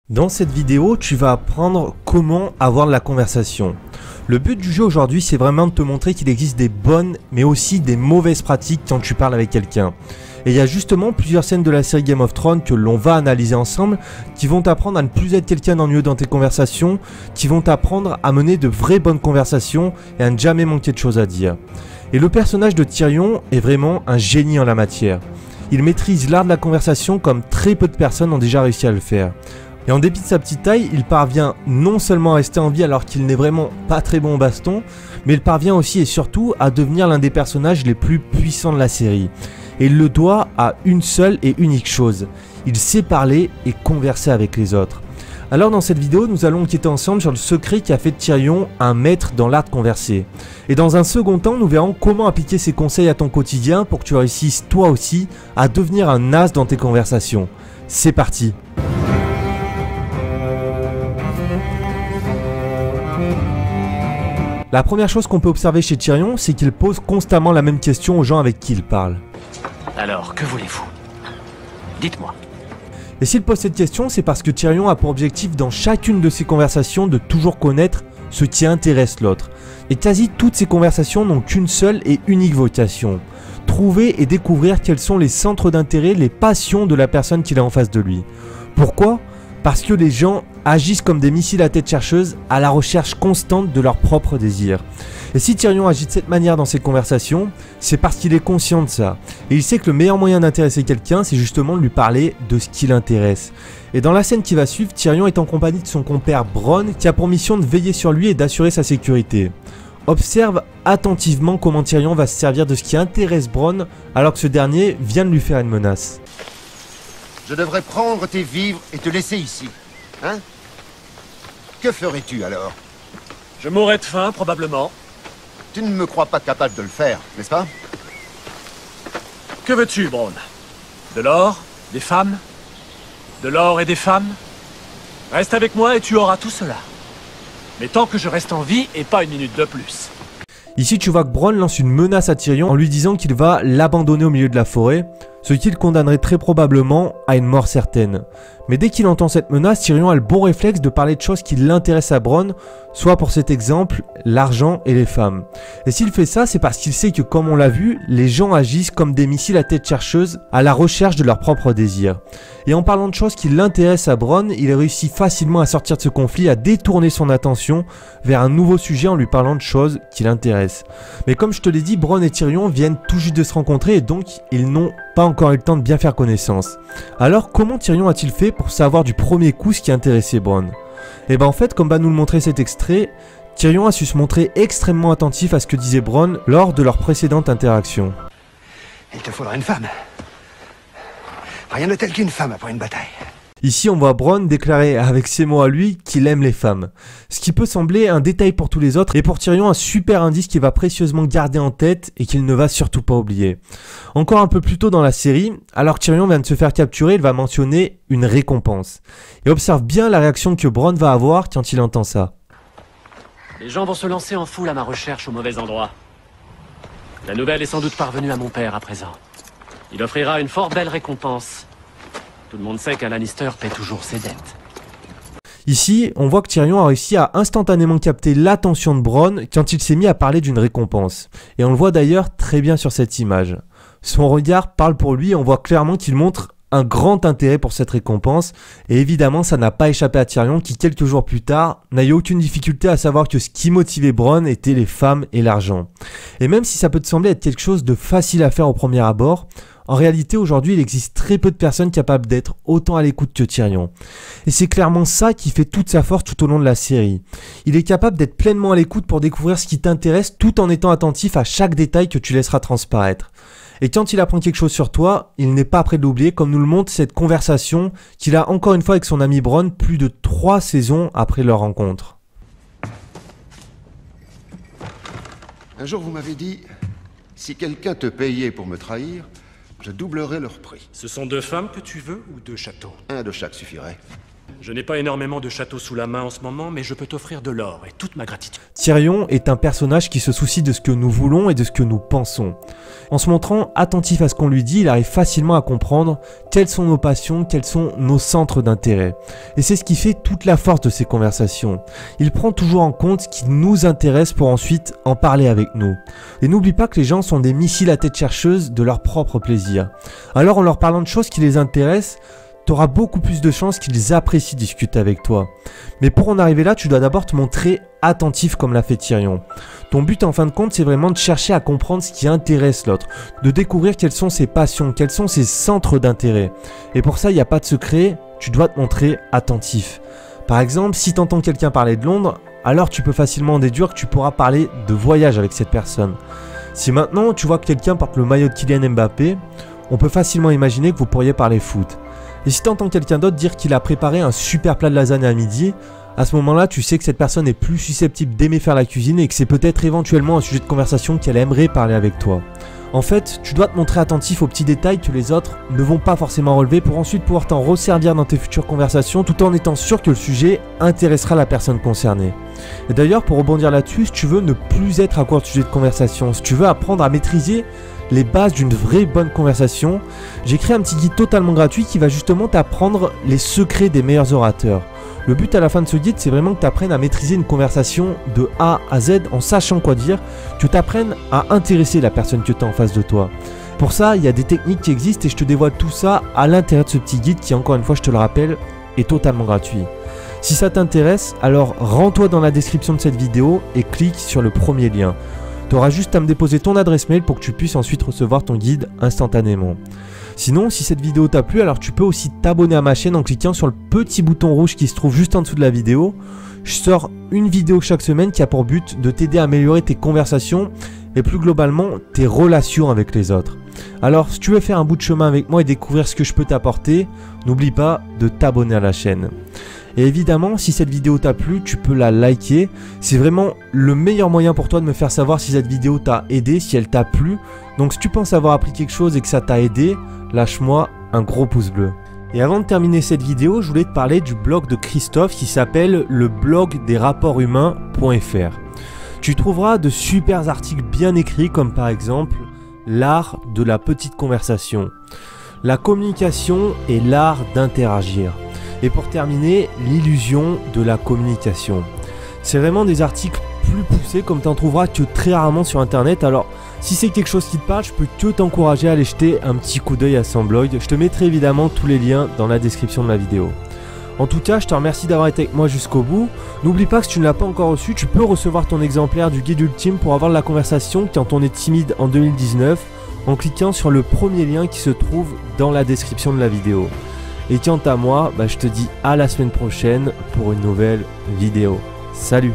Dans cette vidéo, tu vas apprendre comment avoir de la conversation. Le but du jeu aujourd'hui, c'est vraiment de te montrer qu'il existe des bonnes, mais aussi des mauvaises pratiques quand tu parles avec quelqu'un. Et il y a justement plusieurs scènes de la série Game of Thrones que l'on va analyser ensemble, qui vont t'apprendre à ne plus être quelqu'un d'ennuyeux dans tes conversations, qui vont t'apprendre à mener de vraies bonnes conversations et à ne jamais manquer de choses à dire. Et le personnage de Tyrion est vraiment un génie en la matière. Il maîtrise l'art de la conversation comme très peu de personnes ont déjà réussi à le faire. Et en dépit de sa petite taille, il parvient non seulement à rester en vie alors qu'il n'est vraiment pas très bon au baston, mais il parvient aussi et surtout à devenir l'un des personnages les plus puissants de la série. Et il le doit à une seule et unique chose, il sait parler et converser avec les autres. Alors dans cette vidéo, nous allons enquêter ensemble sur le secret qui a fait de Tyrion un maître dans l'art de converser. Et dans un second temps, nous verrons comment appliquer ces conseils à ton quotidien pour que tu réussisses toi aussi à devenir un as dans tes conversations. C'est parti! La première chose qu'on peut observer chez Tyrion, c'est qu'il pose constamment la même question aux gens avec qui il parle. Alors, que voulez-vous? Dites-moi. Et s'il pose cette question, c'est parce que Tyrion a pour objectif dans chacune de ses conversations de toujours connaître ce qui intéresse l'autre. Et quasi toutes ces conversations n'ont qu'une seule et unique vocation. Trouver et découvrir quels sont les centres d'intérêt, les passions de la personne qu'il a en face de lui. Pourquoi ? Parce que les gens agissent comme des missiles à tête chercheuse à la recherche constante de leurs propres désirs. Et si Tyrion agit de cette manière dans ses conversations, c'est parce qu'il est conscient de ça. Et il sait que le meilleur moyen d'intéresser quelqu'un, c'est justement de lui parler de ce qui l'intéresse. Et dans la scène qui va suivre, Tyrion est en compagnie de son compère Bronn qui a pour mission de veiller sur lui et d'assurer sa sécurité. Observe attentivement comment Tyrion va se servir de ce qui intéresse Bronn alors que ce dernier vient de lui faire une menace. Je devrais prendre tes vivres et te laisser ici. Hein? Que ferais-tu alors? Je mourrais de faim, probablement. Tu ne me crois pas capable de le faire, n'est-ce pas? Que veux-tu, Bronn? De l'or? Des femmes? De l'or et des femmes? Reste avec moi et tu auras tout cela. Mais tant que je reste en vie et pas une minute de plus. Ici tu vois que Bronn lance une menace à Tyrion en lui disant qu'il va l'abandonner au milieu de la forêt, ce qui le condamnerait très probablement à une mort certaine. Mais dès qu'il entend cette menace, Tyrion a le bon réflexe de parler de choses qui l'intéressent à Bronn, soit pour cet exemple, l'argent et les femmes. Et s'il fait ça, c'est parce qu'il sait que comme on l'a vu, les gens agissent comme des missiles à tête chercheuse à la recherche de leurs propres désirs. Et en parlant de choses qui l'intéressent à Bronn, il réussit facilement à sortir de ce conflit, à détourner son attention vers un nouveau sujet en lui parlant de choses qui l'intéressent. Mais comme je te l'ai dit, Bronn et Tyrion viennent tout juste de se rencontrer et donc ils n'ont pas encore eu le temps de bien faire connaissance. Alors comment Tyrion a-t-il fait pour savoir du premier coup ce qui intéressait Bronn? Et ben en fait, comme va nous le montrer cet extrait, Tyrion a su se montrer extrêmement attentif à ce que disait Bronn lors de leur précédente interaction. Il te faudra une femme. Rien de tel qu'une femme après une bataille. Ici on voit Bronn déclarer avec ses mots à lui qu'il aime les femmes. Ce qui peut sembler un détail pour tous les autres et pour Tyrion un super indice qu'il va précieusement garder en tête et qu'il ne va surtout pas oublier. Encore un peu plus tôt dans la série, alors que Tyrion vient de se faire capturer, il va mentionner une récompense. Et observe bien la réaction que Bronn va avoir quand il entend ça. Les gens vont se lancer en foule à ma recherche au mauvais endroit. La nouvelle est sans doute parvenue à mon père à présent. Il offrira une fort belle récompense. Tout le monde sait qu'un Lannister paie toujours ses dettes. Ici, on voit que Tyrion a réussi à instantanément capter l'attention de Bronn quand il s'est mis à parler d'une récompense. Et on le voit d'ailleurs très bien sur cette image. Son regard parle pour lui et on voit clairement qu'il montre un grand intérêt pour cette récompense. Et évidemment, ça n'a pas échappé à Tyrion qui, quelques jours plus tard, n'a eu aucune difficulté à savoir que ce qui motivait Bronn était les femmes et l'argent. Et même si ça peut te sembler être quelque chose de facile à faire au premier abord, en réalité, aujourd'hui, il existe très peu de personnes capables d'être autant à l'écoute que Tyrion. Et c'est clairement ça qui fait toute sa force tout au long de la série. Il est capable d'être pleinement à l'écoute pour découvrir ce qui t'intéresse tout en étant attentif à chaque détail que tu laisseras transparaître. Et quand il apprend quelque chose sur toi, il n'est pas prêt de l'oublier, comme nous le montre cette conversation qu'il a encore une fois avec son ami Bronn plus de 3 saisons après leur rencontre. Un jour, vous m'avez dit, si quelqu'un te payait pour me trahir, je doublerais leur prix. Ce sont 2 femmes que tu veux ou 2 châteaux? Un de chaque suffirait. Je n'ai pas énormément de châteaux sous la main en ce moment, mais je peux t'offrir de l'or et toute ma gratitude. Tyrion est un personnage qui se soucie de ce que nous voulons et de ce que nous pensons. En se montrant attentif à ce qu'on lui dit, il arrive facilement à comprendre quelles sont nos passions, quels sont nos centres d'intérêt. Et c'est ce qui fait toute la force de ces conversations. Il prend toujours en compte ce qui nous intéresse pour ensuite en parler avec nous. Et n'oublie pas que les gens sont des missiles à tête chercheuse de leur propre plaisir. Alors en leur parlant de choses qui les intéressent, tu auras beaucoup plus de chances qu'ils apprécient discuter avec toi. Mais pour en arriver là, tu dois d'abord te montrer attentif comme l'a fait Tyrion. Ton but en fin de compte, c'est vraiment de chercher à comprendre ce qui intéresse l'autre, de découvrir quelles sont ses passions, quels sont ses centres d'intérêt. Et pour ça, il n'y a pas de secret, tu dois te montrer attentif. Par exemple, si tu entends quelqu'un parler de Londres, alors tu peux facilement en déduire que tu pourras parler de voyage avec cette personne. Si maintenant tu vois que quelqu'un porte le maillot de Kylian Mbappé, on peut facilement imaginer que vous pourriez parler foot. Et si tu entends quelqu'un d'autre dire qu'il a préparé un super plat de lasagne à midi, à ce moment-là, tu sais que cette personne est plus susceptible d'aimer faire la cuisine et que c'est peut-être éventuellement un sujet de conversation qu'elle aimerait parler avec toi. En fait, tu dois te montrer attentif aux petits détails que les autres ne vont pas forcément relever pour ensuite pouvoir t'en resservir dans tes futures conversations tout en étant sûr que le sujet intéressera la personne concernée. Et d'ailleurs, pour rebondir là-dessus, si tu veux ne plus être à court de sujet de conversation, si tu veux apprendre à maîtriser les bases d'une vraie bonne conversation, j'ai créé un petit guide totalement gratuit qui va justement t'apprendre les secrets des meilleurs orateurs. Le but à la fin de ce guide, c'est vraiment que tu apprennes à maîtriser une conversation de A à Z en sachant quoi dire, que tu apprennes à intéresser la personne que tu as en face de toi. Pour ça, il y a des techniques qui existent et je te dévoile tout ça à l'intérieur de ce petit guide qui, encore une fois, je te le rappelle, est totalement gratuit. Si ça t'intéresse, alors rends-toi dans la description de cette vidéo et clique sur le premier lien. Tu auras juste à me déposer ton adresse mail pour que tu puisses ensuite recevoir ton guide instantanément. Sinon, si cette vidéo t'a plu, alors tu peux aussi t'abonner à ma chaîne en cliquant sur le petit bouton rouge qui se trouve juste en dessous de la vidéo. Je sors une vidéo chaque semaine qui a pour but de t'aider à améliorer tes conversations et plus globalement tes relations avec les autres. Alors, si tu veux faire un bout de chemin avec moi et découvrir ce que je peux t'apporter, n'oublie pas de t'abonner à la chaîne. Et évidemment, si cette vidéo t'a plu, tu peux la liker. C'est vraiment le meilleur moyen pour toi de me faire savoir si cette vidéo t'a aidé, si elle t'a plu. Donc si tu penses avoir appris quelque chose et que ça t'a aidé, lâche-moi un gros pouce bleu. Et avant de terminer cette vidéo, je voulais te parler du blog de Christophe qui s'appelle le blog des rapportshumains.fr. Tu trouveras de super articles bien écrits comme par exemple l'art de la petite conversation, la communication et l'art d'interagir. Et pour terminer, l'illusion de la communication. C'est vraiment des articles plus poussés comme tu en trouveras que très rarement sur internet. Alors si c'est quelque chose qui te parle, je peux que t'encourager à aller jeter un petit coup d'œil à son blog. Je te mettrai évidemment tous les liens dans la description de la vidéo. En tout cas, je te remercie d'avoir été avec moi jusqu'au bout. N'oublie pas que si tu ne l'as pas encore reçu, tu peux recevoir ton exemplaire du guide ultime pour avoir de la conversation quand on est timide en 2019 en cliquant sur le premier lien qui se trouve dans la description de la vidéo. Et quant à moi, je te dis à la semaine prochaine pour une nouvelle vidéo. Salut!